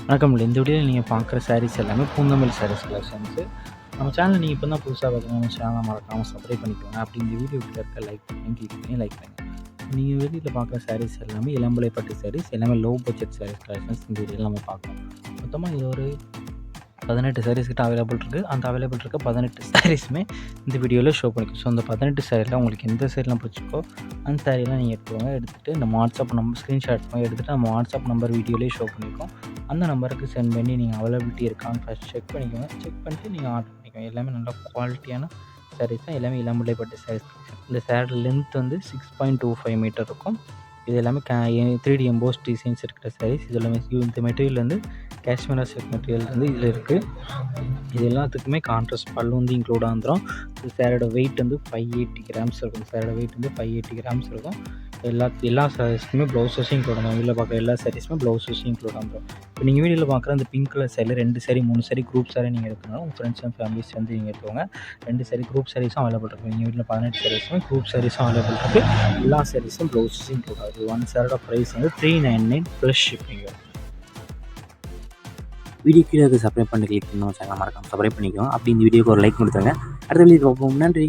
வணக்கம். இந்த வீடியோவில் நீங்கள் பார்க்குற சாரீஸ் எல்லாமே பூந்தமிழ் சாரீஸ் கலெக்ஷன்ஸு. நம்ம சேனல் நீங்கள் இப்போ தான் புதுசாக பார்த்தீங்கன்னா நம்ம சேனலை மறக்காமல் சப்ஸ்கிரைப் பண்ணிக்கோங்க. அப்படி இந்த வீடியோ கீழே இருக்க லைக் பண்ணி கிளிக் பண்ணி லைக் பண்ணுங்கள். நீங்கள் வெளியில் பார்க்குற சாரீஸ் எல்லாமே இளம்பிள்ளை பட்டு சாரீஸ், எல்லாமே லோ பட்ஜெட் சாரீஸ் கலெக்ஷன்ஸ் இந்த வீடியோவில் நம்ம பார்க்கலாம். மொத்தமாக இது ஒரு 18 சாரீஸ் கிட்ட அவைலபிள் இருக்குது. அந்த அவைலபிள் இருக்க 18 சாரீஸுமே இந்த வீடியோவில் ஷோ பண்ணிக்கும். ஸோ அந்த 18 சாரீயில் உங்களுக்கு எந்த சாரீலாம் பிடிச்சிருக்கோ அந்த சாரீலாம் நீங்கள் எடுத்துக்கோங்க. எடுத்துகிட்டு நம்ம வாட்ஸ்அப் நம்பர் ஸ்க்ரீன்ஷாட் பண்ணி எடுத்துகிட்டு நம்ம வாட்ஸ்அப் நம்பர் வீடியோலேயே ஷோ பண்ணியிருக்கோம். அந்த நம்பருக்கு சென்ட் பண்ணி நீங்கள் அவைலபிலிட்டி இருக்கான்னு ஃபஸ்ட் செக் பண்ணிக்கோங்க. செக் பண்ணிட்டு நீங்கள் ஆர்டர் பண்ணிக்கோங்க. எல்லாமே நல்ல குவாலிட்டியான சாரீஸ் தான். எல்லாமே இளம்பிள்ளை பட்டு சாரீஸ். இந்த சாரீ லென்த் வந்து 6.25 மீட்டர் இருக்கும். இது எல்லாமே 3D எம்போஸ் டிசைன்ஸ் இருக்கிற சாரீஸ். இது எல்லாமே இந்த மெட்டீரியல் வந்து காஷ்மீரா சில்க் மெட்டீரியல் வந்து இதில் இருக்குது. இது எல்லாத்துக்குமே கான்ட்ராஸ்ட் பல்லு வந்து இன்க்ளூட் ஆகிரும். இந்த சாரியோட வெயிட் வந்து 580 கிராம்ஸ் இருக்கும். சாரியோட வெயிட் வந்து 580 கிராம்ஸ் இருக்கும். எல்லா சாரீஸ்க்குமே ப்ளவுஸஸும் இன்க்ளூட் ஆகும். வீடியோவில் பார்க்குற எல்லா சாரீஸுமே ப்ளவுஸஸும் இன்க்ளூட் ஆகும். இப்போ நீங்கள் வீடியோவில் பார்க்குற அந்த பிங்க் கலர் சாரியில் 2 சாரி 3 சாரி குரூப் சாரி நீங்கள் எடுக்கணும். உங்கள் ஃப்ரெண்ட்ஸ் அண்ட் ஃபேமிலிஸ் வந்து நீங்கள் எடுத்துக்கோங்க. 2 சாரி குரூப் சாரீஸும் அவைலபிள் இருக்குது. நீங்கள் வீட்டில் 18 சாரீஸுமே குரூப் சாரீஸும் அவைலபிள் இருக்குது. எல்லா சாரீஸும் ப்ளவுஸஸும் இன்க்ளூட் ஆகுது. 1 சாரோட ப்ரைஸ் வந்து 399 ப்ளஸ் ஷிப்பிங். வீடியோ கீழே சப்ஸ்கிரைப் பண்ணி கிளிக் பண்ணி சேனல் மறக்காம சப்ஸ்கிரைப் பண்ணிக்கோங்க. அப்படி இந்த வீடியோக்கு ஒரு லைக் கொடுத்துருங்க. அடுத்த வீடியோ பார்ப்போம். நன்றி.